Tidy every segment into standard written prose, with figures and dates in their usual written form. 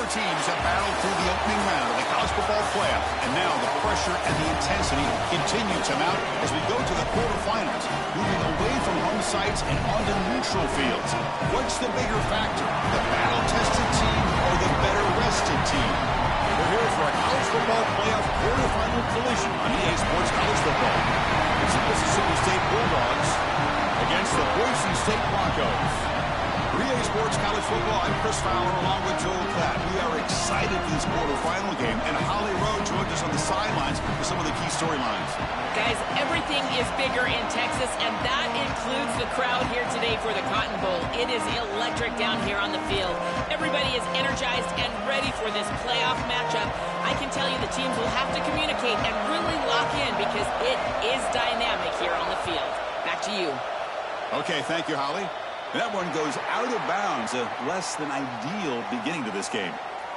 Four teams have battled through the opening round of the college football playoff, and now the pressure and the intensity continue to mount as we go to the quarterfinals, moving away from home sites and onto neutral fields. What's the bigger factor, the battle-tested team or the better-rested team? We're here for a college football playoff quarterfinal collision on EA Sports College Football. It's the Mississippi State Bulldogs against the Boise State Broncos. EA Sports College Football, I'm Chris Fowler along with Joel Klatt. We are excited for this quarterfinal game, and Holly Rowe joins us on the sidelines for some of the key storylines. Guys, everything is bigger in Texas, and that includes the crowd here today for the Cotton Bowl. It is electric down here on the field. Everybody is energized and ready for this playoff matchup. I can tell you the teams will have to communicate and really lock in because it is dynamic here on the field. Back to you. Okay, thank you, Holly. That one goes out of bounds, a less than ideal beginning to this game.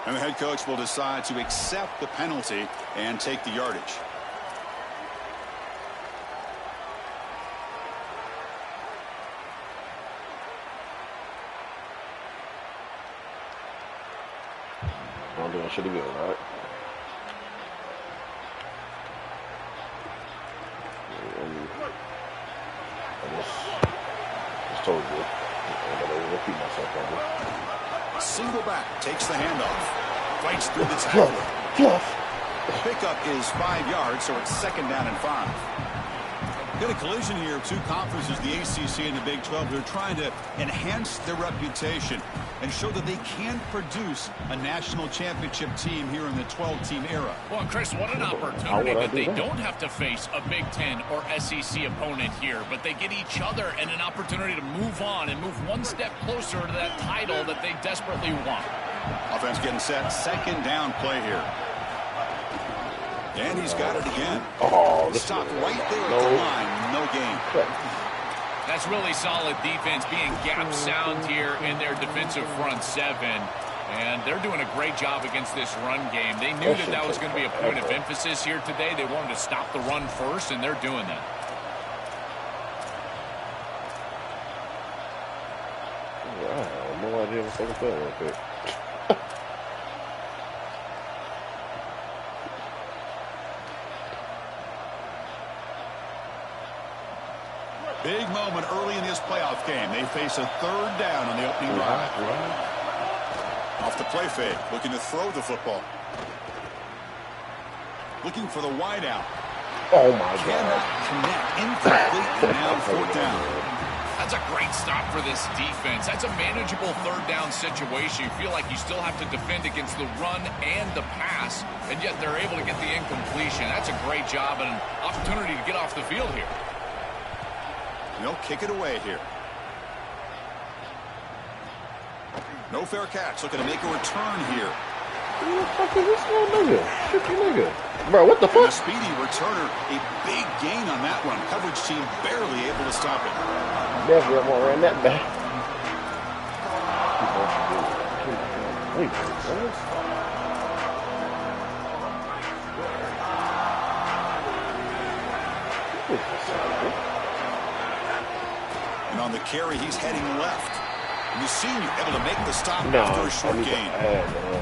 And the head coach will decide to accept the penalty and take the yardage. I'm doing shit again, right? I told you. Repeat myself, single back takes the handoff, fights through the tackle. The pickup is 5 yards, so it's 2nd down and 5. Got a collision here of two conferences, the ACC and the Big 12. They're trying to enhance their reputation and show that they can produce a national championship team here in the 12-team era. Well, Chris, what an opportunity that they don't have to face a Big 10 or SEC opponent here, but they get each other and an opportunity to move on and move one step closer to that title that they desperately want. Offense getting set, 2nd down play here. And he's got it again. Oh, stopped right there at the line, no gain. That's really solid defense, being gap sound here in their defensive front seven. And they're doing a great job against this run game. They knew that was going to be a point of emphasis here today. They wanted to stop the run first, and they're doing that. Wow, no idea what they were doing with it. Big moment early in this playoff game. They face a 3rd down on the opening drive. Off the play fake, looking to throw the football. Looking for the wide out. Oh, my God. Cannot connect. Incomplete, and now 4th down. That's a great stop for this defense. That's a manageable 3rd down situation. You feel like you still have to defend against the run and the pass, and yet they're able to get the incompletion. That's a great job and an opportunity to get off the field here. They'll kick it away here. No fair catch. Looking to make a return here. Who the fuck is this little nigga? Tricky nigga. Bro, what the fuck? And a speedy returner. A big gain on that one. Coverage team barely able to stop it. Definitely won't run that back. And on the carry, he's heading left. And the senior able to make the stop after a short gain.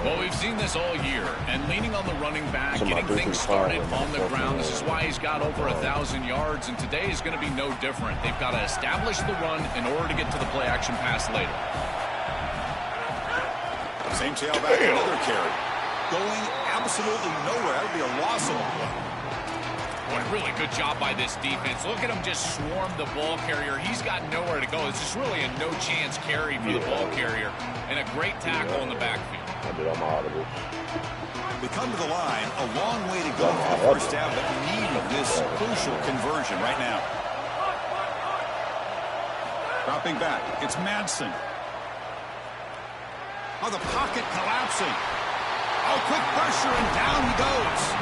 Well, we've seen this all year, and leaning on the running back, getting things started on the ground. This is why he's got over 1,000 yards, and today is going to be no different. They've got to establish the run in order to get to the play-action pass later. Same tailback, another carry. Going absolutely nowhere. That would be a loss of a play. What a really good job by this defense. Look at him just swarm the ball carrier. He's got nowhere to go. This is really a no-chance carry for the ball carrier. And a great tackle in the backfield. I did all my audibles. They come to the line. A long way to go for the first down, but needing this crucial conversion right now. Dropping back. It's Madsen. Oh, the pocket collapsing. Oh, quick pressure, and down he goes.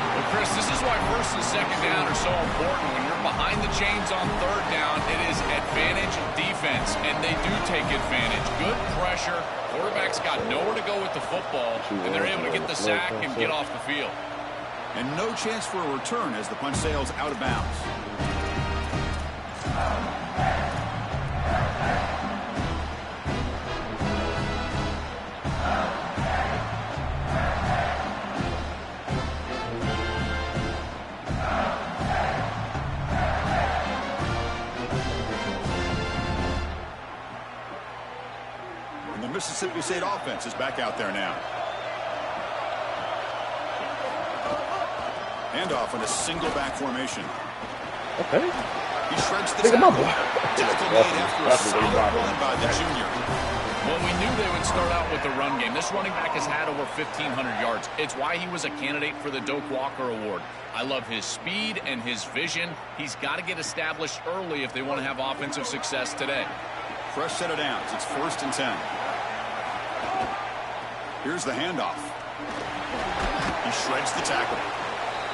Well, Chris, this is why 1st and 2nd down are so important. When you're behind the chains on 3rd down, it is advantage defense, and they do take advantage. Good pressure. Quarterback's got nowhere to go with the football, and they're able to get the sack and get off the field. And no chance for a return as the punch sails out of bounds. Mississippi State offense is back out there now. Handoff in a single back formation. Okay. He shreds the tackle. Tackle made after a solid run by the junior. Well, we knew they would start out with the run game. This running back has had over 1,500 yards. It's why he was a candidate for the Doak Walker Award. I love his speed and his vision. He's got to get established early if they want to have offensive success today. Fresh set of downs. It's 1st and 10. Here's the handoff. He shreds the tackle.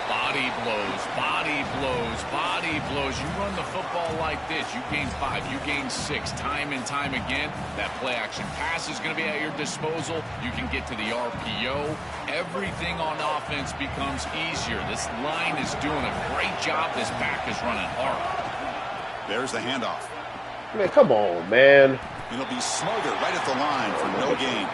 Body blows, body blows, body blows. You run the football like this, you gain 5, you gain 6, time and time again. That play action pass is going to be at your disposal. You can get to the RPO. Everything on offense becomes easier. This line is doing a great job. This back is running hard. There's the handoff. Man, come on, man. It'll be Smoger right at the line for no gain.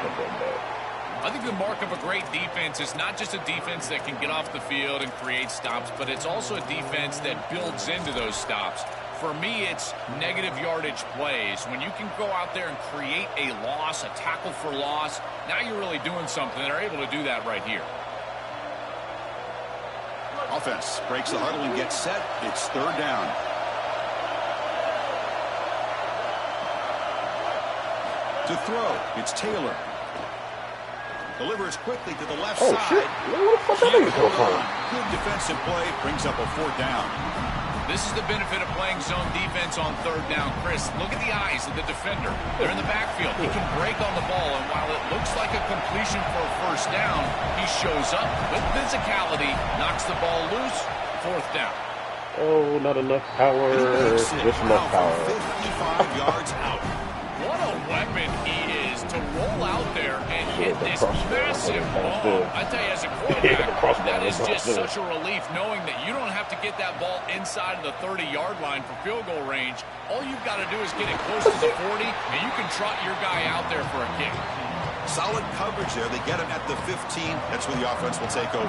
I think the mark of a great defense is not just a defense that can get off the field and create stops, but it's also a defense that builds into those stops. For me, it's negative yardage plays. When you can go out there and create a loss, a tackle for loss, now you're really doing something. They're able to do that right here. Offense breaks the huddle and gets set. It's 3rd down. To throw, it's Taylor. Delivers quickly to the left side. Shit. Where the fuck that nigga come from? Good defensive play. Brings up a 4th down. This is the benefit of playing zone defense on 3rd down. Chris, look at the eyes of the defender. They're in the backfield. He can break on the ball, and while it looks like a completion for a 1st down, he shows up with physicality, knocks the ball loose, 4th down. Oh, not enough power. Just enough power. 55 yards out. What a weapon he is to roll out there and hit this massive ball. I tell you, as a quarterback, that is just such a relief knowing that you don't have to get that ball inside of the 30-yard line for field goal range. All you've got to do is get it close to the 40, and you can trot your guy out there for a kick. Solid coverage there. They get him at the 15. That's where the offense will take over.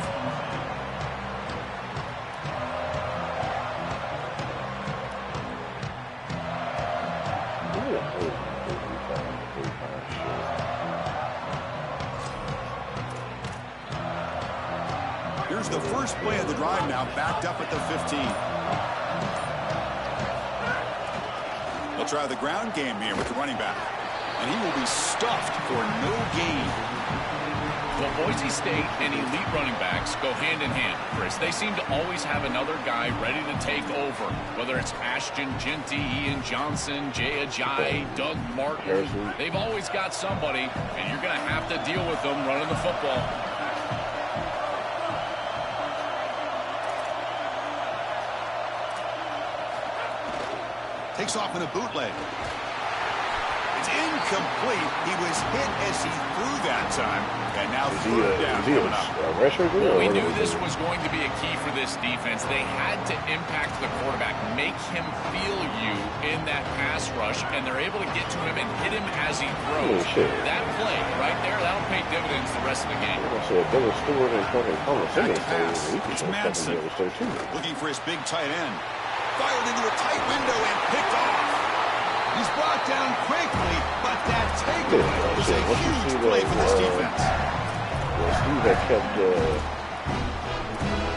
Here's the first play of the drive now, backed up at the 15. They'll try the ground game here with the running back. And he will be stuffed for no gain. Well, Boise State and elite running backs go hand in hand, Chris. They seem to always have another guy ready to take over, whether it's Ashton Genty, Ian Johnson, Jay Ajayi, Doug Martin. They've always got somebody, and you're going to have to deal with them running the football. Takes off in a bootleg. It's incomplete. He was hit as he threw that time. And now 3rd down coming up. Well, we knew this was going to be a key for this defense. They had to impact the quarterback, make him feel you in that pass rush, and they're able to get to him and hit him as he throws. That play right there, that'll pay dividends the rest of the game. It's Madsen looking for his big tight end. Fired into a tight window and picked off. He's brought down quickly, but that takeaway was a huge play for this defense. Steve had kept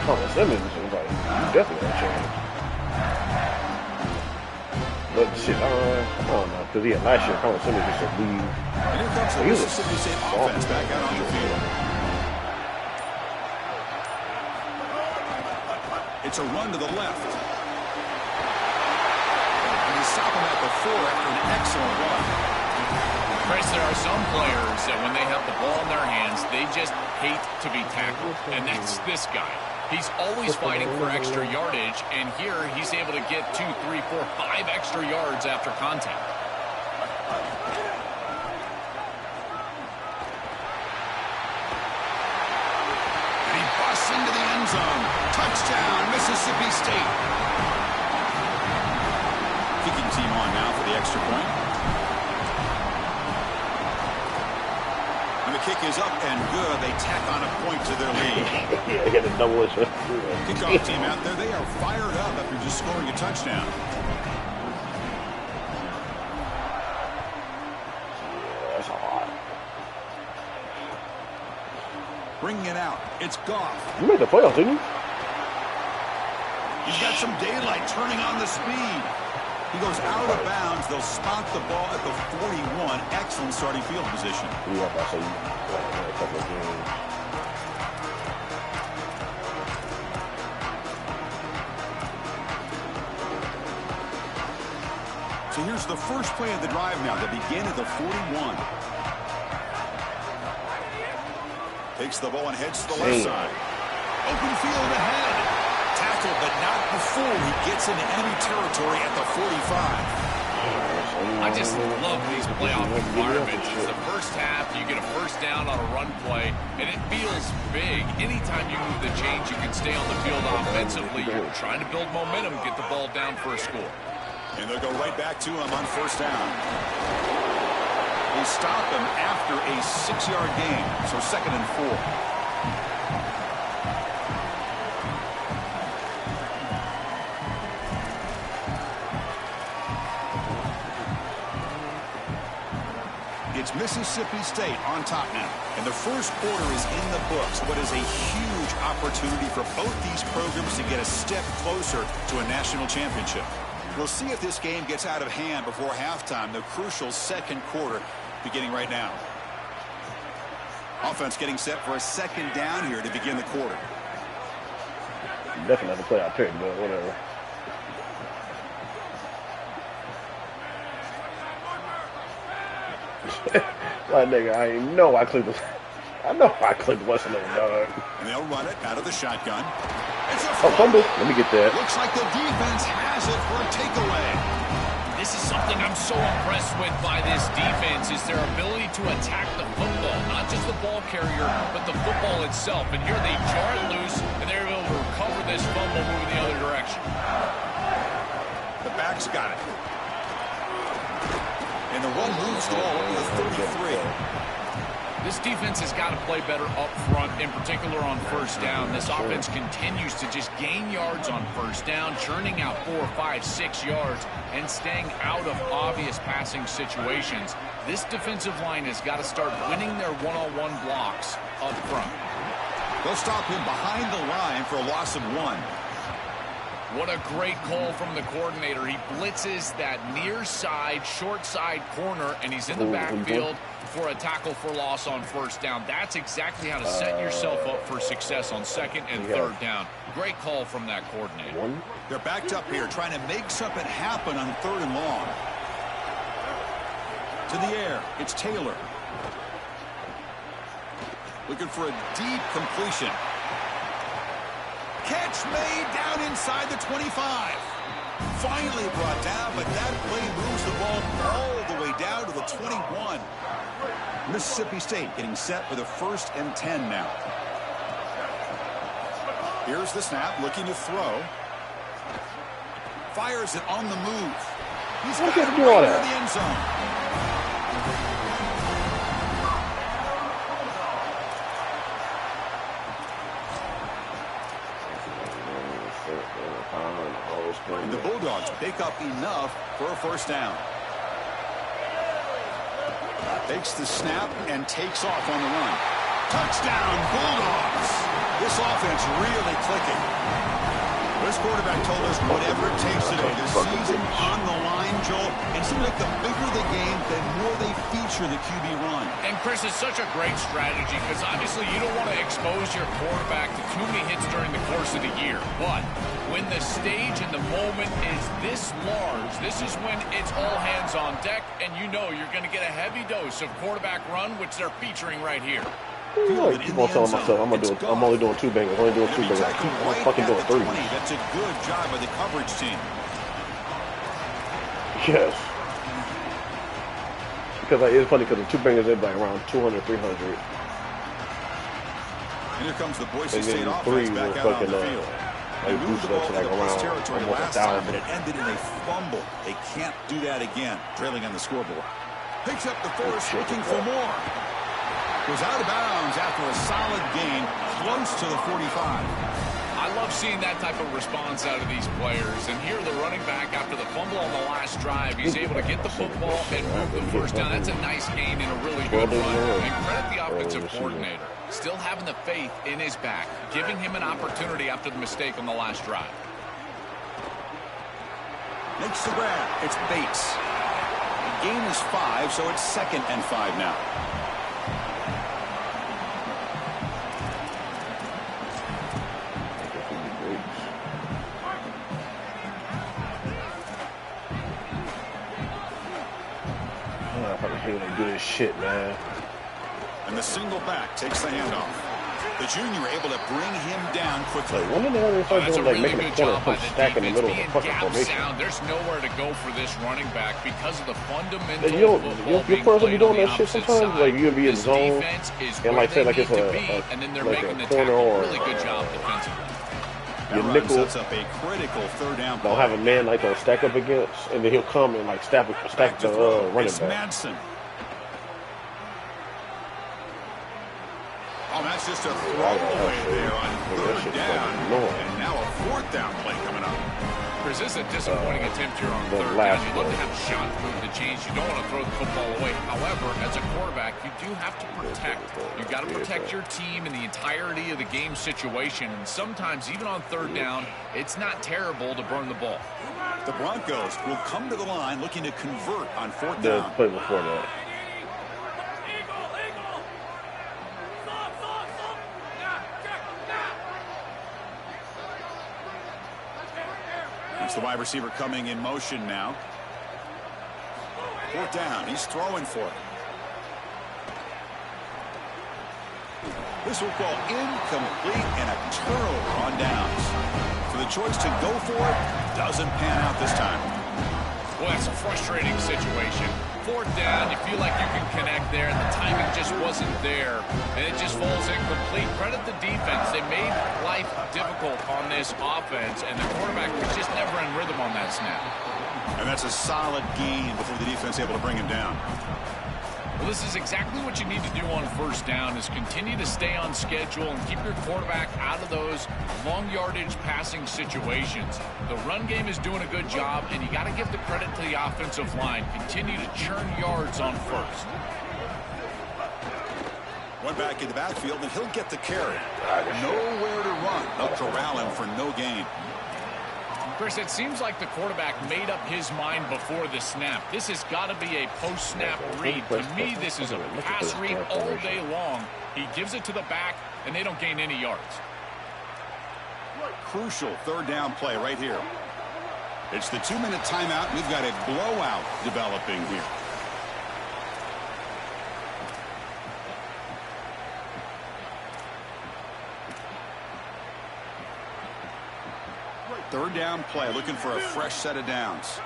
Thomas Simmons, and was like, you definitely got a chance. But shit, come on now, because last year Thomas Simmons used to leave. And here comes the Mississippi State offense back out on the field. It's a run to the left. Stop him at the 4 after an excellent run. Chris, there are some players that when they have the ball in their hands, they just hate to be tackled. And that's this guy. He's always fighting for extra yardage, and here he's able to get 2, 3, 4, 5 extra yards after contact. And he busts into the end zone. Touchdown, Mississippi State. Kicking team on now for the extra point. And the kick is up and good. They tack on a point to their lead. Yeah, they got a double it. Kickoff team out there. They are fired up after just scoring a touchdown. Yeah, that's hot. Bringing it out. It's Goff. You made the playoffs, didn't you? He's got some daylight turning on the speed. He goes out of bounds. They'll spot the ball at the 41. Excellent starting field position. Yeah, I saw you a couple of games. So here's the first play of the drive now. They begin at the 41. Takes the ball and heads to the left side. Open field ahead. Tackled, but not before he gets into enemy territory at the 45. I just love these playoff environments. It's the first half, you get a first down on a run play, and it feels big. Anytime you move the chains, you can stay on the field offensively. You're trying to build momentum, get the ball down for a score. And they'll go right back to him on first down. They stop him after a 6-yard gain, so 2nd and 4. It's Mississippi State on top now. And the first quarter is in the books. What is a huge opportunity for both these programs to get a step closer to a national championship. We'll see if this game gets out of hand before halftime, the crucial second quarter beginning right now. Offense getting set for a 2nd down here to begin the quarter. Definitely have to play out pick, but whatever. My nigga, I know I clicked what's name, dog. And they'll run it out of the shotgun. It's a fumble. Let me get that. Looks like the defense has it for a takeaway. This is something I'm so impressed with by this defense is their ability to attack the football, not just the ball carrier, but the football itself. And here they jar it loose, and they're able to recover this fumble moving the other direction. The back's got it. And the run moves the ball to the 33. This defense has got to play better up front, in particular on first down. This offense continues to just gain yards on first down, churning out 4, 5, 6 yards, and staying out of obvious passing situations. This defensive line has got to start winning their one-on-one blocks up front. They'll stop him behind the line for a loss of 1. What a great call from the coordinator. He blitzes that near side, short side corner, and he's in the backfield for a tackle for loss on first down. That's exactly how to set yourself up for success on 2nd and 3rd down. Great call from that coordinator. They're backed up here trying to make something happen on 3rd and long. To the air, it's Taylor. Looking for a deep completion. Catch made down inside the 25. Finally brought down, but that play moves the ball all the way down to the 21. Mississippi State getting set for the 1st and 10 now. Here's the snap, looking to throw. Fires it on the move. He's got it right in the end zone. And the Bulldogs pick up enough for a first down. Takes the snap and takes off on the run. Touchdown, Bulldogs! This offense really clicking. This quarterback told us whatever it takes today. The season on the line, Joel. It seems like the bigger the game, the more they feature the QB run. And Chris, it's such a great strategy because obviously you don't want to expose your quarterback to too many hits during the course of the year. But when the stage and the moment is this large, this is when it's all hands on deck, and you know you're going to get a heavy dose of quarterback run, which they're featuring right here. I keep on telling myself I'm only doing 2 bangers. Only doing 2 bangers. I keep on fucking doing 3. That's a good job by the coverage team. Yes. Because it's funny because the 2 bangers they're like around 200, 300. And here comes the Boise State offense back out on the field. They moved the ball to the plus territory last time, but it ended in a fumble. They can't do that again, trailing on the scoreboard. Picks up the force, looking for more. Goes out of bounds after a solid gain, close to the 45. I love seen that type of response out of these players. And here the running back, after the fumble on the last drive, he's able to get the football and move the first down. That's a nice gain and a really good run. And credit the offensive coordinator. Still having the faith in his back, giving him an opportunity after the mistake on the last drive. Makes the grab. It's Bates. The gain is 5, so it's 2nd and 5 now. Good shit, man. And the single back takes the handoff. The junior able to bring him down quickly. Like, when did they start doing, like, making a corner push stack in the middle of the fucking formation? There's nowhere to go for this running back because of the fundamental. Your person be doing that shit sometimes. Like, you'll be in zone and, like, say, like it's a corner or really good job defensively. Your nickel sets up a critical 3rd down. Don't have a man like they'll stack up against, and then he'll come and like stack the running back. Madsen. Oh, that's just a throwaway there on 3rd down. And now a 4th down play coming up. Chris, this is a disappointing attempt here on 3rd down. You'd love to have a shot to move the chains. You don't want to throw the football away. However, as a quarterback, you do have to protect. You've got to protect your team and the entirety of the game situation. And sometimes, even on 3rd down, it's not terrible to burn the ball. The Broncos will come to the line looking to convert on 4th down. Play before that. It's the wide receiver coming in motion now. 4th down. He's throwing for it. This will fall incomplete and a turnover on downs. So the choice to go for it doesn't pan out this time. Well, that's a frustrating situation. 4th down, you feel like you can connect there, and the timing just wasn't there, and it just falls incomplete. Credit the defense. They made life difficult on this offense, and the quarterback was just never in rhythm on that snap. And that's a solid gain before the defense able to bring him down. Well, this is exactly what you need to do on 1st down is continue to stay on schedule and keep your quarterback out of those long yardage passing situations. The run game is doing a good job, and you got to give the credit to the offensive line. Continue to churn yards on 1st. One back in the backfield, and he'll get the carry. Nowhere to run. They'll corral him for no gain. Chris, it seems like the quarterback made up his mind before the snap. This has got to be a post-snap read. To me, this is a pass read all day long. He gives it to the back, and they don't gain any yards. Crucial 3rd down play right here. It's the 2-minute timeout. We've got a blowout developing here. Third down play, looking for a fresh set of downs.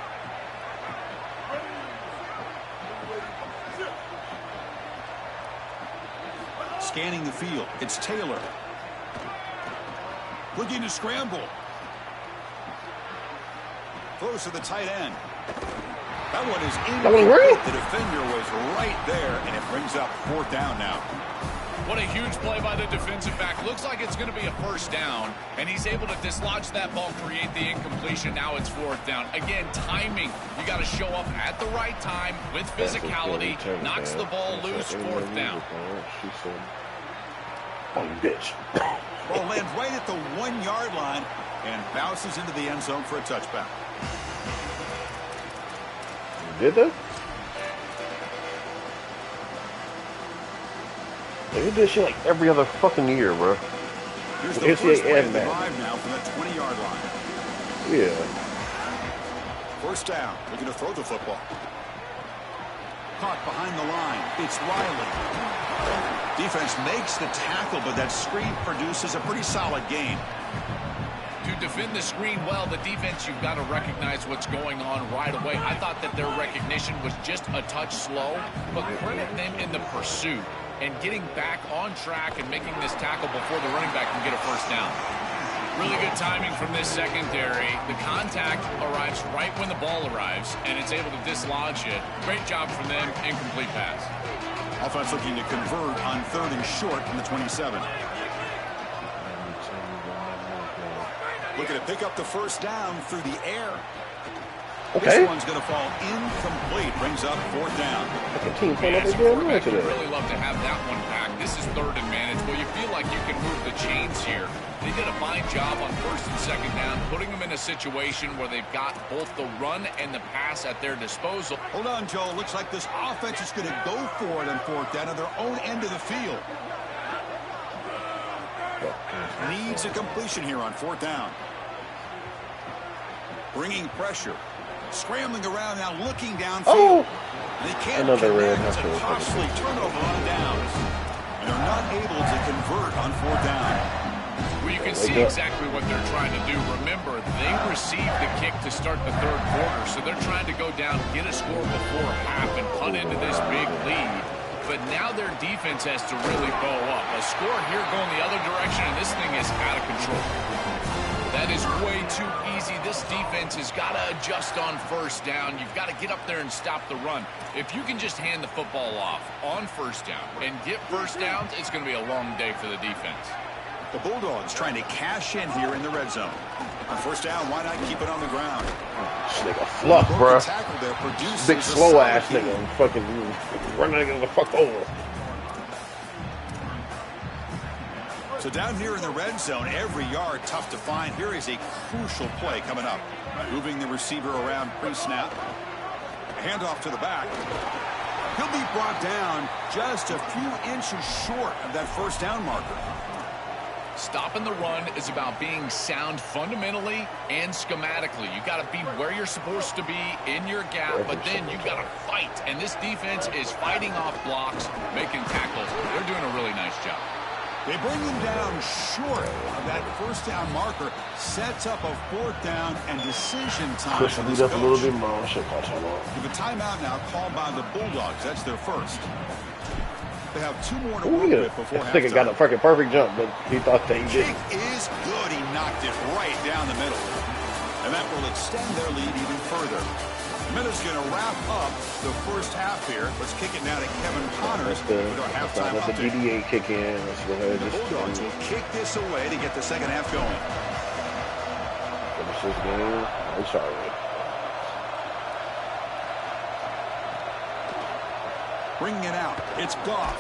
Scanning the field, it's Taylor. Looking to scramble. Throws to the tight end. That one is incomplete. The defender was right there, and it brings up 4th down now. What a huge play by the defensive back. Looks like it's going to be a 1st down, and he's able to dislodge that ball, create the incompletion. Now it's 4th down. Again, timing. You got to show up at the right time with physicality. Knocks the ball loose, 4th down. Oh, you bitch. Ball lands right at the 1-yard line and bounces into the end zone for a touchback. Did they? They do this shit like every other fucking year, bro. Here's the first play of the drive now from the 20-yard line. Yeah. 1st down. Looking to throw the football. Caught behind the line. It's Riley. Defense makes the tackle, but that screen produces a pretty solid gain. To defend the screen well, the defense, you've got to recognize what's going on right away. I thought that their recognition was just a touch slow, but credit them in the pursuit and getting back on track and making this tackle before the running back can get a 1st down. Really good timing from this secondary. The contact arrives right when the ball arrives, and it's able to dislodge it. Great job from them. Incomplete pass. Offense looking to convert on 3rd and short from the 27. Looking to pick up the first down through the air. Okay. This one's going to fall incomplete. Brings up 4th down. The team playing up As a their quarterback, today. you'd really love to have that one back. This is 3rd and manageable. You feel like you can move the chains here. They did a fine job on 1st and 2nd down, putting them in a situation where they've got both the run and the pass at their disposal. Hold on, Joe. Looks like this offense is going to go for it on 4th down at their own end of the field. Needs a completion here on 4th down. Bringing pressure. Scrambling around now, looking downfield. Oh! They can't Another red. connect. It's a costly turnover on downs. And they're not able to convert on 4th down. Well, you can see exactly what they're trying to do. Remember, they received the kick to start the 3rd quarter, so they're trying to go down, get a score before half, and punt into this big lead. But now their defense has to really bow up. A score here going the other direction, and this thing is out of control. That is way too easy. This defense has got to adjust on 1st down. You've got to get up there and stop the run. If you can just hand the football off on 1st down and get 1st downs, it's going to be a long day for the defense. The Bulldogs trying to cash in here in the red zone. On 1st down, why not keep it on the ground? This nigga fluff, bro. Big slow ass nigga. Fucking run that nigga the fuck over. So down here in the red zone, every yard tough to find. Here is a crucial play coming up. Moving the receiver around pre-snap. Handoff to the back. He'll be brought down just a few inches short of that 1st down marker. Stopping the run is about being sound fundamentally and schematically. You got to be where you're supposed to be in your gap, but then you got to fight. And this defense is fighting off blocks, making tackles. They're doing a really nice job. They bring him down short of that 1st down marker. Sets up a 4th down and decision time. Push the up a little bit more. Shit, Give a timeout now called by the Bulldogs. That's their first. They have 2 more to work with before halftime. This nigga got a fucking perfect jump, but he thought that he did. Kick is good. He knocked it right down the middle. And that will extend their lead even further. Miller's going to wrap up the 1st half here. Let's kick it now to Kevin Connors with our halftime Let the DDA kick in. Let's go ahead. The Bulldogs will kick this away to get the 2nd half going. Finish this game. I'm sorry. Bringing it out. It's Goff.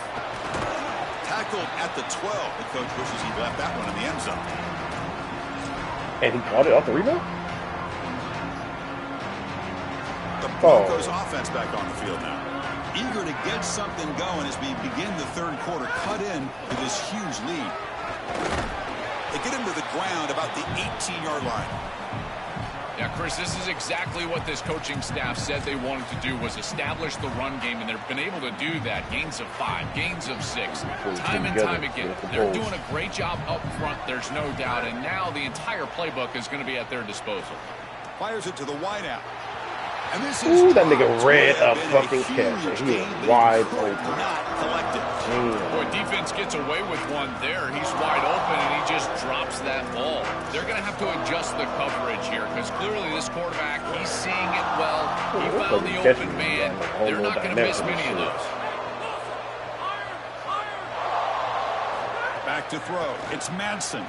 Tackled at the 12. The coach wishes he left that one in the end zone. And he caught it off the rebound? The Broncos offense back on the field now. Eager to get something going as we begin the 3rd quarter. Cut in to this huge lead. They get him to the ground about the 18-yard line. Yeah, Chris, this is exactly what this coaching staff said they wanted to do, was establish the run game, and they've been able to do that. Gains of 5, gains of 6, time and time again. They're doing a great job up front, there's no doubt, and now the entire playbook is going to be at their disposal. Fires it to the wideout. And this is ooh, that nigga ran a fucking catch. He is wide open. Boy, defense gets away with one there. He's wide open, and he just drops that ball. They're going to have to adjust the coverage here because clearly this quarterback, he's seeing it well. He found the open man. They're not going to miss many of those. Back to throw. It's Madsen.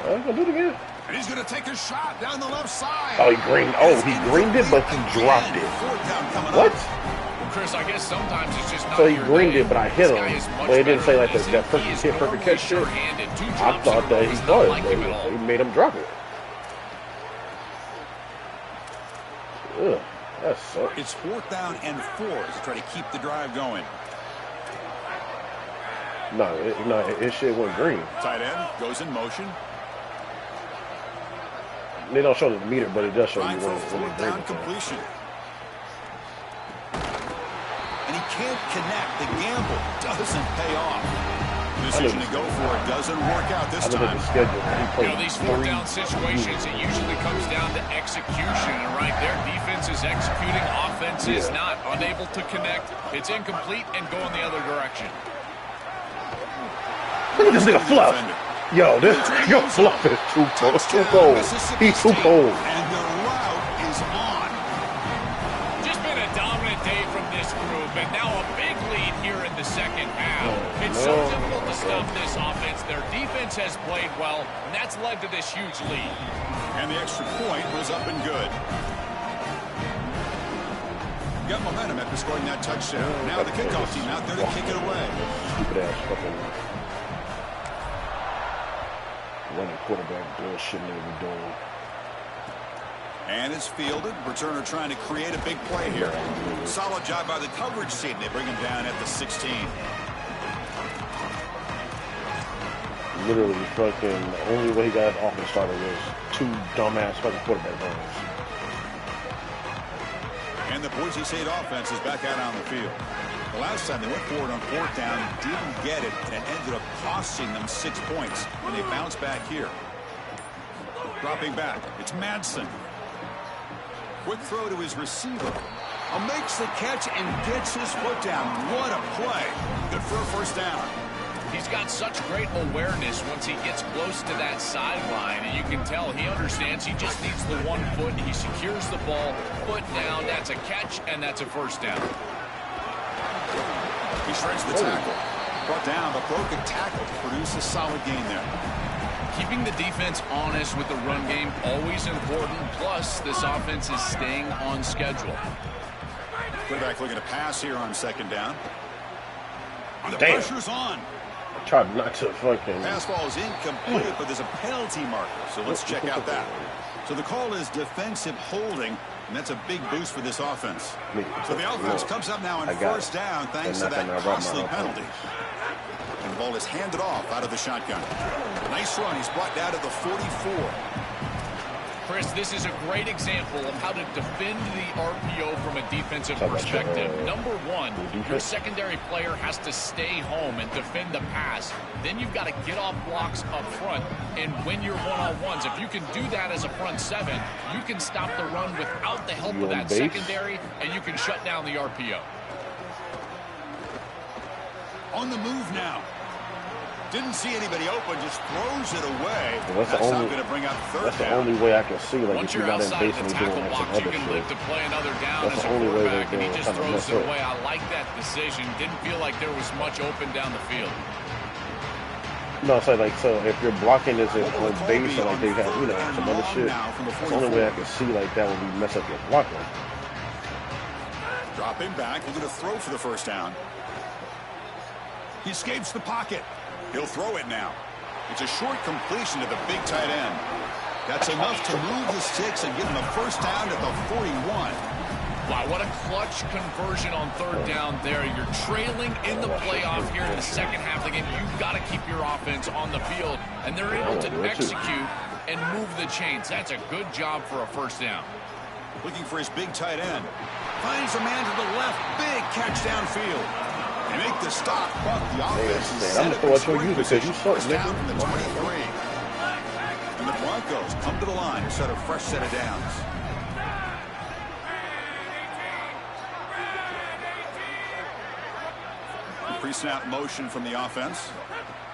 I'm going to do it again. And he's going to take a shot down the left side. Oh, he greened it, but he dropped it. What? Well, Chris, I guess sometimes it's just not. So he greened it, but I hit him. But it didn't say like that perfect catch shit. I thought that he was. He made him drop it. Ugh, that sucks. It's 4th down and 4 as they try to keep the drive going. No, his shit went green. Tight end goes in motion. They don't show the meter, but it does show you when it's 4th down completion. And he can't connect. The gamble doesn't pay off. The decision to go for it doesn't work out this time. You know, these 4th down situations, it usually comes down to execution. And right there, defense is executing, offense is not. Unable to connect. It's incomplete and going the other direction. Look at this nigga fluff. Yo, your fluff is too cold. He's too cold. And the route is on. Just been a dominant day from this group, and now a big lead here in the 2nd half. It's so difficult to stop this offense. Their defense has played well, and that's led to this huge lead. And the extra point was up and good. Got momentum after scoring that touchdown. Now the kickoff team out there to kick it away. Stupid ass fucking running quarterback bullshit they were doing. And it's fielded. Returner trying to create a big play here. Solid job by the coverage team. They bring him down at the 16. Literally fucking the only way he got off the starter was 2 dumbass fucking quarterback runs. And the Boise State offense is back out on the field. The last time they went forward on 4th down, didn't get it, and it ended up costing them 6 points. And they bounce back here. Dropping back. It's Madsen. Quick throw to his receiver. Makes the catch and gets his foot down. What a play. Good for a first down. He's got such great awareness once he gets close to that sideline, and you can tell he understands he just needs the 1 foot. He secures the ball, foot down. That's a catch, and that's a first down. He shreds the tackle. Brought down, but broken tackle to produce a solid gain there. Keeping the defense honest with the run game, always important. Plus, this offense is staying on schedule. Quarterback looking to pass here on 2nd down. The Damn. pressure's on. I tried not to fucking... Pass ball is incomplete, but there's a penalty marker. So let's check out that. So the call is defensive holding, and that's a big boost for this offense. So the offense comes up now on 1st down thanks to that costly penalty. And the ball is handed off out of the shotgun. Nice run. He's brought down to the 44. Chris, this is a great example of how to defend the RPO from a defensive perspective. Number 1, your secondary player has to stay home and defend the pass. Then you've got to get off blocks up front and win your one-on-ones. If you can do that as a front 7, you can stop the run without the help of that secondary, and you can shut down the RPO. On the move now. Didn't see anybody open, just throws it away. Well, that's not going to bring up 3rd down. That's the only way I can see, like, once if you're not in basically doing like some other shit. To play another down That's as the a only way quarterback, and he they just kind of throws mess it up. away. I like that decision. Didn't feel like there was much open down the field. No, so like, so if you're blocking this on base or like they have, you know, some other shit, that's the only way I can see like that when you mess up your blocking. Dropping back, looking to throw for the 1st down. He escapes the pocket. He'll throw it now. It's a short completion to the big tight end. That's enough to move the sticks and give him the 1st down at the 41. Wow, what a clutch conversion on 3rd down there. You're trailing in the playoff here in the 2nd half of the game. You've got to keep your offense on the field, and they're able to execute and move the chains. That's a good job for a 1st down. Looking for his big tight end. Finds a man to the left. Big catch downfield. They make the stop, but the offense is set up in scoring position. 1st down from the 23. And the Broncos come to the line to set a fresh set of downs. Pre-snap motion from the offense.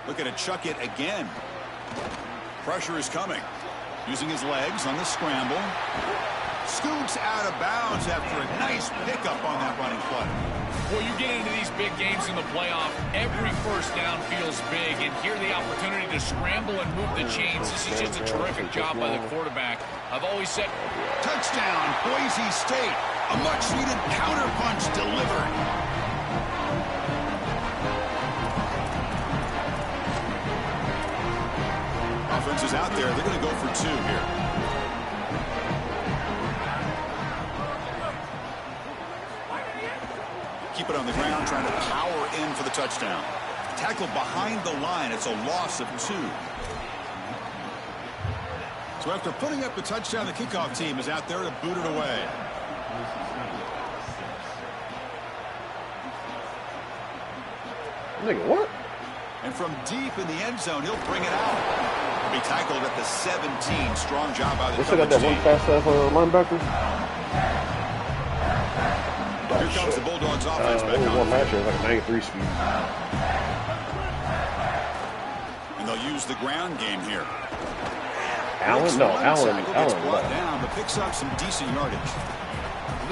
Looking to chuck it again. Pressure is coming. Using his legs on the scramble. Scoots out of bounds after a nice pickup on that running play. Well, you get into these big games in the playoff, every 1st down feels big, and here the opportunity to scramble and move the chains. This is just a terrific job by the quarterback. I've always said, touchdown, Boise State. A much-needed counterpunch delivered. Offense is out there. They're going to go for 2 here. Keep it on the ground, trying to power in for the touchdown. Tackle behind the line. It's a loss of 2. So after putting up the touchdown, the kickoff team is out there to boot it away. Nigga, what? And from deep in the end zone, he'll bring it out. He'll be tackled at the 17. Strong job by the They still got that one fast linebacker. Here comes the Bulldogs offense back on. One last year, like a 93 speed. And they'll use the ground game here. Allen? No, Allen. Gets brought down, but picks up some decent yardage.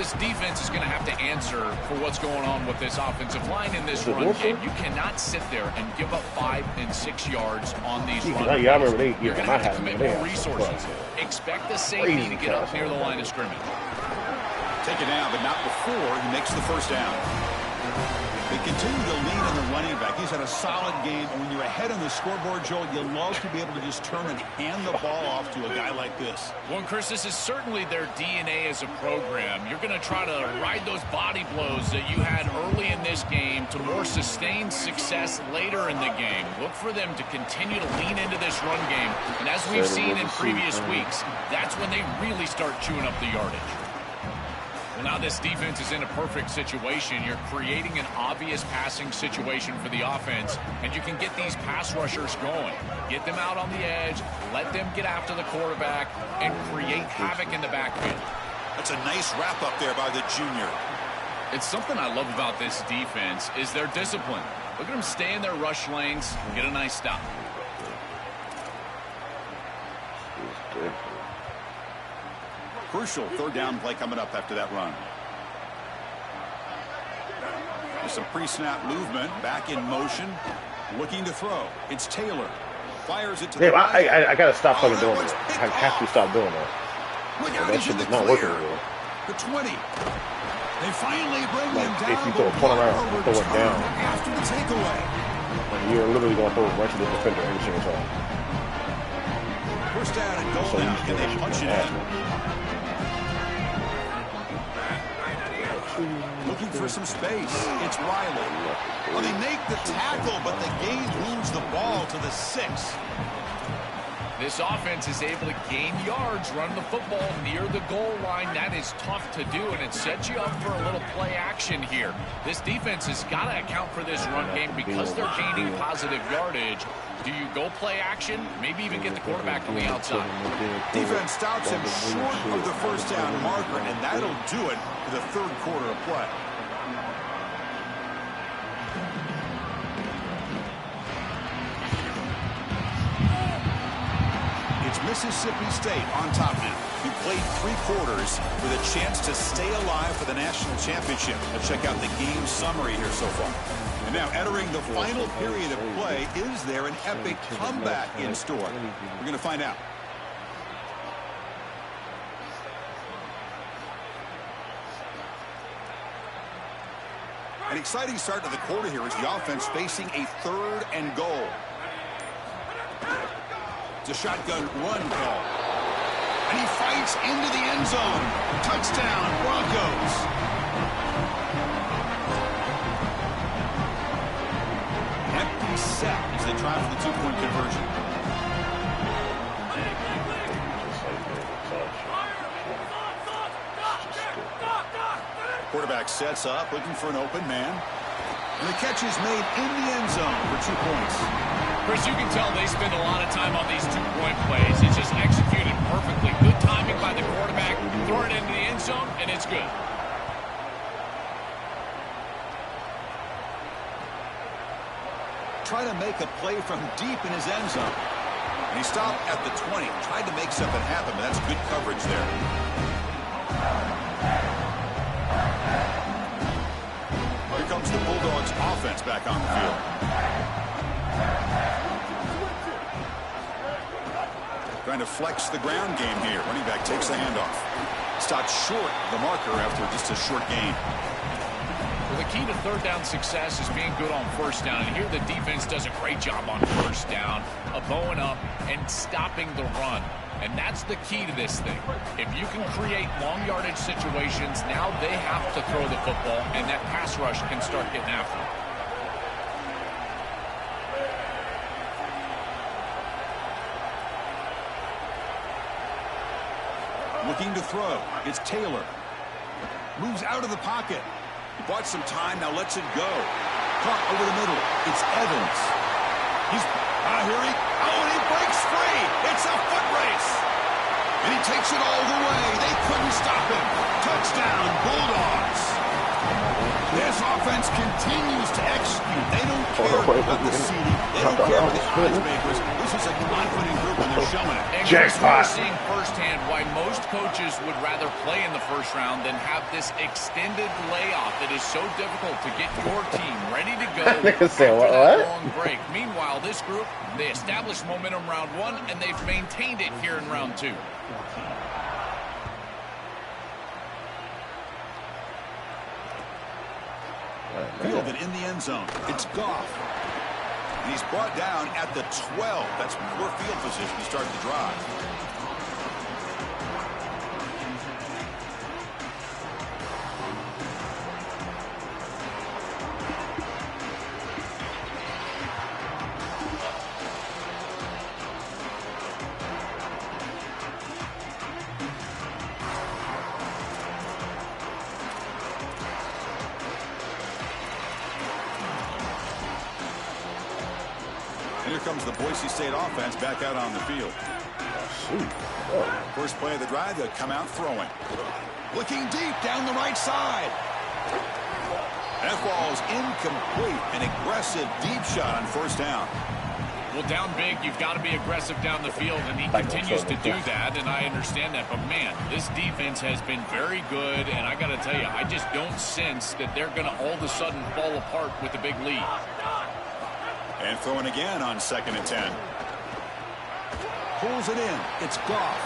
this defense is going to have to answer for what's going on with this offensive line in this run game. You cannot sit there and give up 5 and 6 yards on these run plays. You're going to have to commit more resources. Expect the safety to get up near the line of scrimmage. Take it down, but not before he makes the first down. They continue to lean on the running back. He's had a solid game. And when you're ahead on the scoreboard, Joel, you love to be able to just turn and hand the ball off to a guy like this. Well, and Chris, this is certainly their DNA as a program. You're going to try to ride those body blows that you had early in this game to more sustained success later in the game. Look for them to continue to lean into this run game. And as we've seen in previous weeks, that's when they really start chewing up the yardage. Well, now this defense is in a perfect situation. You're creating an obvious passing situation for the offense, and you can get these pass rushers going. Get them out on the edge, let them get after the quarterback, and create havoc in the backfield. That's a nice wrap up there by the junior. It's something I love about this defense is their discipline. Look at them stay in their rush lanes, get a nice stop. Crucial third down play coming up after that run. There's some pre-snap movement, back in motion, looking to throw. It's Taylor. Fires it to the right. I got to stop fucking doing that. I have to stop doing that. That shit is not working anymore. The 20. They finally bring him down. If you throw a punt around and throw it down, after the takeaway. You're literally going to throw it right to the defender every single time. First down and goal now. Can they punch it in? Looking for some space. It's Riley. Well, they make the tackle, but the game moves the ball to the 6. This offense is able to gain yards, run the football near the goal line. That is tough to do, and it sets you up for a little play action here. This defense has got to account for this run game because they're gaining positive yardage. Do you go play action? Maybe even get the quarterback on the outside. Defense stops him short of the first down marker, and that'll do it for the third quarter of play. It's Mississippi State on top now. We played 3 quarters with a chance to stay alive for the national championship. Let's check out the game summary here so far. And now entering the final period of play, is there an epic comeback in store? We're going to find out. An exciting start to the quarter here as the offense facing a 3rd and goal. It's a shotgun run call. And he fights into the end zone. Touchdown, Broncos. Empty set as they try for the 2-point conversion. Quarterback sets up, looking for an open man. And the catch is made in the end zone for 2 points. Chris, you can tell they spend a lot of time on these 2-point plays. It's just executed perfectly. Good timing by the quarterback. Throw it into the end zone, and it's good. Try to make a play from deep in his end zone. And he stopped at the 20. Tried to make something happen, but that's good coverage there. Here comes the Bulldogs offense back on the field. Trying to flex the ground game here. Running back takes the handoff. Stopped short of the marker after just a short gain. Well, the key to third down success is being good on first down. And here the defense does a great job on first down of bowing up and stopping the run. And that's the key to this thing. If you can create long yardage situations, now they have to throw the football, and that pass rush can start getting after it. Looking to throw. It's Taylor. Moves out of the pocket. He bought some time, now lets it go. Caught over the middle. It's Evans. Here and he breaks free. It's a foot race. And he takes it all the way. They couldn't stop him. Touchdown, Bulldogs. This offense continues to execute. They don't care about the seeding. They don't care about the odds makers. This is a confident group, and they're showing it. And we're seeing firsthand why most coaches would rather play in the first round than have this extended layoff that is so difficult to get your team ready to go after that long break. Meanwhile, this group, they established momentum round 1, and they've maintained it here in round 2. Fielded in the end zone. It's Goff. And he's brought down at the 12. That's poor field position to start the drive. Here comes the Boise State offense back out on the field. First play of the drive, they'll come out throwing. Looking deep down the right side. That ball's incomplete. An aggressive deep shot on first down. Well, down big, you've got to be aggressive down the field, and he continues to do that, and I understand that. But, man, this defense has been very good, and I got to tell you, I just don't sense that they're going to all of a sudden fall apart with a big lead. And throwing again on 2nd and 10. Pulls it in. It's Goff.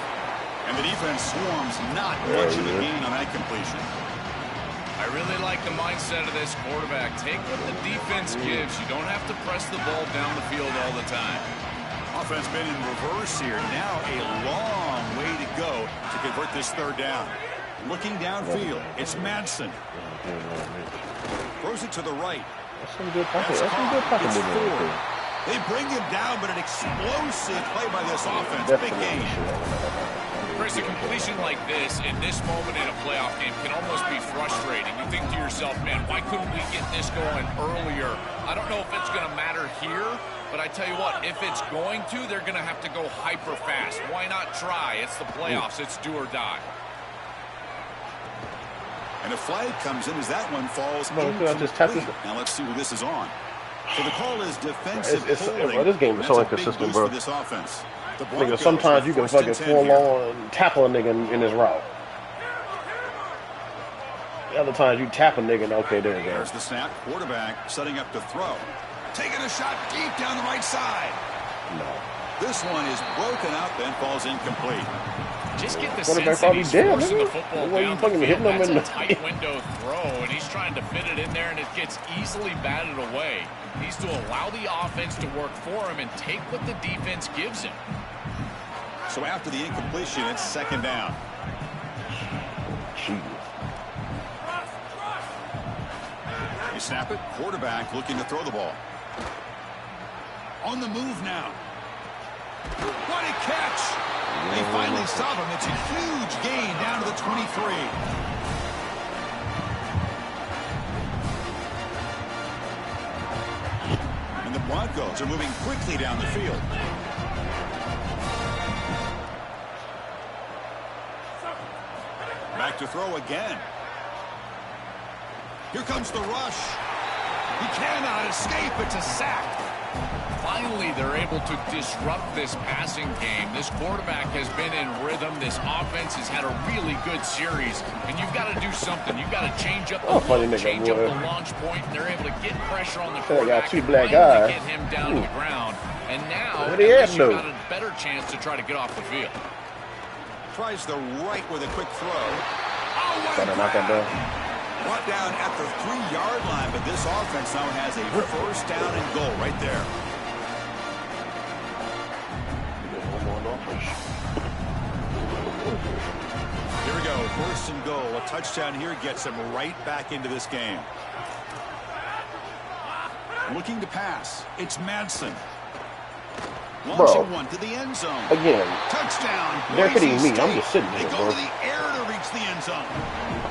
And the defense swarms, not much of a gain on that completion. I really like the mindset of this quarterback. Take what the defense gives. You don't have to press the ball down the field all the time. Offense been in reverse here. Now a long way to go to convert this third down. Looking downfield. It's Madsen. Throws it to the right. That's some good pocket. That's some good pocket movement. They bring him down, but an explosive play by this offense. Big game. Chris, a completion like this in this moment in a playoff game can almost be frustrating. You think to yourself, man, why couldn't we get this going earlier? I don't know if it's going to matter here, but I tell you what, if it's going to, they're going to have to go hyper fast. Why not try? It's the playoffs. It's do or die. And a flag comes in as that one falls incomplete. Now let's see who this is on. So the call is defensive holding. This game is so inconsistent, bro. This offense. Nigga, sometimes you can fucking full-on tackle a nigga in his route. The other times you tap a nigga and okay, there you go. There's the snap. Quarterback setting up to throw. Taking a shot deep down the right side. No. This one is broken up and falls incomplete. Just get the sense that he's forcing the football down the field. That's a tight window throw, and he's trying to fit it in there, and it gets easily batted away. He needs to allow the offense to work for him and take what the defense gives him. So after the incompletion, it's 2nd down. You snap it. Quarterback looking to throw the ball. On the move now. What a catch! They finally stop him. It's a huge gain down to the 23. And the Broncos are moving quickly down the field. Back to throw again. Here comes the rush. He cannot escape. It's a sack. Finally, they're able to disrupt this passing game. This quarterback has been in rhythm. This offense has had a really good series. And you've got to do something. You've got to change up the look, change up the launch point. And they're able to get pressure on the quarterback. Got 2 black guys. To get him down to the ground. And now, you've got a better chance to try to get off the field. Tries the right with a quick throw. Oh, what a knock that down. Brought down at the 3-yard line, but this offense now has a first down and goal right there. Here we go, 1st and goal. A touchdown here gets him right back into this game. Looking to pass. It's Madsen. Launching one to the end zone. Again. Touchdown. They're hitting me. I'm just sitting here, They go to the air to reach the end zone.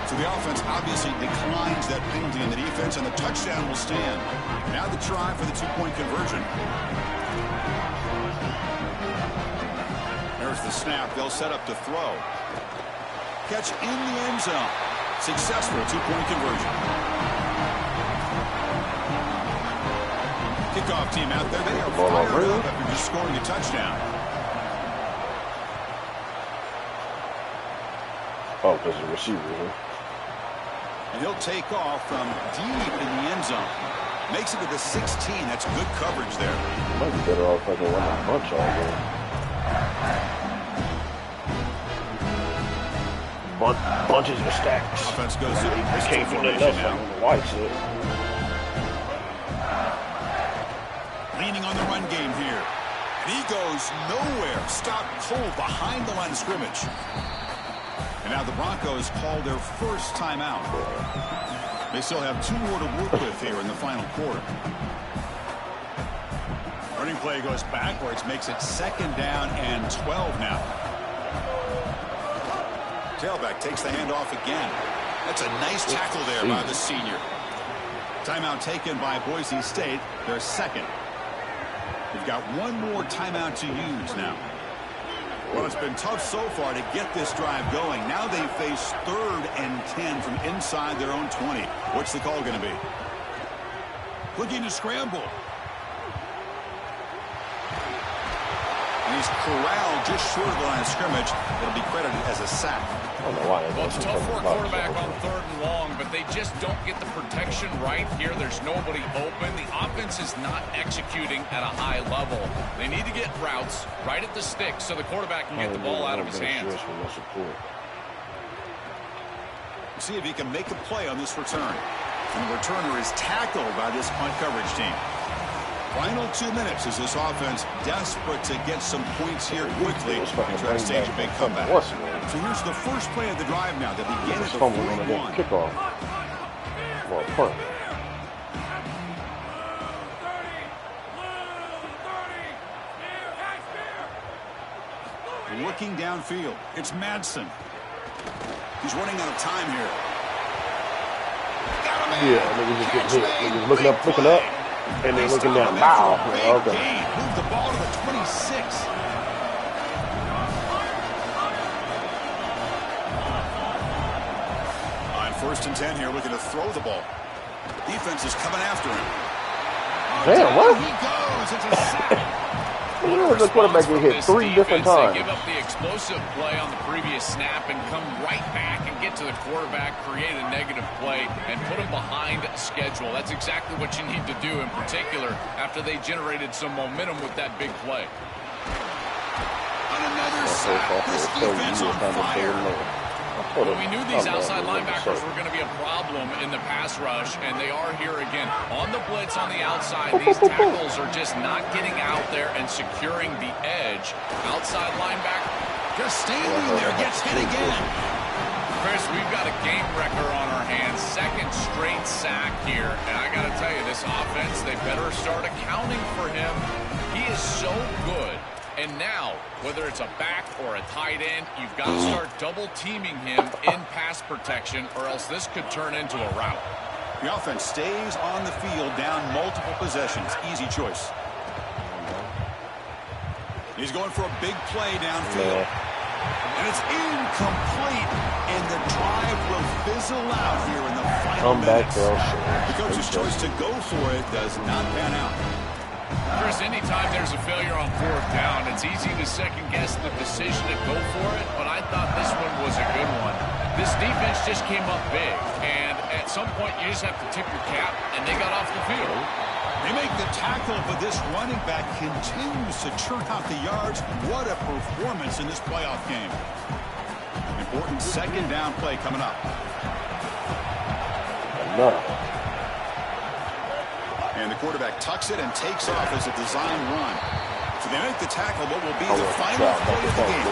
So the offense obviously declines that penalty in the defense, and the touchdown will stand. Now the try for the 2-point conversion. There's the snap. They'll set up to throw. Catch in the end zone. Successful 2-point conversion. kickoff team out there, they are fired up after just scoring a touchdown. Oh, because the receiver, huh? And he'll take off from deep in the end zone. Makes it to the 16. That's good coverage there. Might be better off if I can run a bunch all game. Bunches of stacks. Offense goes to the can't do nothing else on the white side. Leaning on the run game here. And he goes nowhere. Stopped cold behind the line of scrimmage. And now the Broncos call their first timeout. They still have 2 more to work with here in the final quarter. Running play goes backwards, makes it 2nd down and 12 now. Tailback takes the handoff again. That's a nice tackle there by the senior. Timeout taken by Boise State, their 2nd. We've got 1 more timeout to use now. Well, it's been tough so far to get this drive going. Now they face 3rd and 10 from inside their own 20. What's the call going to be? Looking to scramble. And he's corralled just short of the line of scrimmage. It'll be credited as a sack. Well, it's tough for a quarterback on 3rd and long, but they just don't get the protection right here. There's nobody open. The offense is not executing at a high level. They need to get routes right at the stick so the quarterback can get the ball out of his hands. See if he can make a play on this return. And the returner is tackled by this punt coverage team. Final 2 minutes as this offense desperate to get some points here quickly and try to stage a big comeback. So here's the first play of the drive now. They begin at the 41. Kickoff. Well, punt. Looking downfield. It's Madsen. He's running out of time here. Yeah, they just get hit. They just looking up. And they're looking down. Wow. Okay. Move the ball to the 26. On 1st and 10 here, looking to throw the ball. Defense is coming after him. Damn, what? He goes. It's a sack. The quarterback get hit 3 different times. They give up the explosive play on the previous snap and come right back and get to the quarterback, create a negative play, and put him behind schedule. That's exactly what you need to do, in particular, after they generated some momentum with that big play. On another sack, this defense on fire. Well, we knew these outside linebackers were going to be a problem in the pass rush, and they are here again. On the blitz on the outside, these tackles are just not getting out there and securing the edge. Outside linebacker just standing there, gets hit again. Chris, we've got a game wrecker on our hands. 2nd straight sack here, and I got to tell you, this offense, they better start accounting for him. He is so good. And now, whether it's a back or a tight end, you've got to start double-teaming him in pass protection, or else this could turn into a rout. The offense stays on the field, down multiple possessions. Easy choice. He's going for a big play downfield. And it's incomplete, and the drive will fizzle out here in the final minutes. The coach's choice to go for it does not pan out. Chris, anytime there's a failure on 4th down, it's easy to second-guess the decision to go for it, but I thought this one was a good one. This defense just came up big, and at some point you just have to tip your cap, and they got off the field. They make the tackle, but this running back continues to churn out the yards. What a performance in this playoff game. Important 2nd down play coming up. And the quarterback tucks it and takes off as a design run. So they make the tackle, what will be the final play of the game.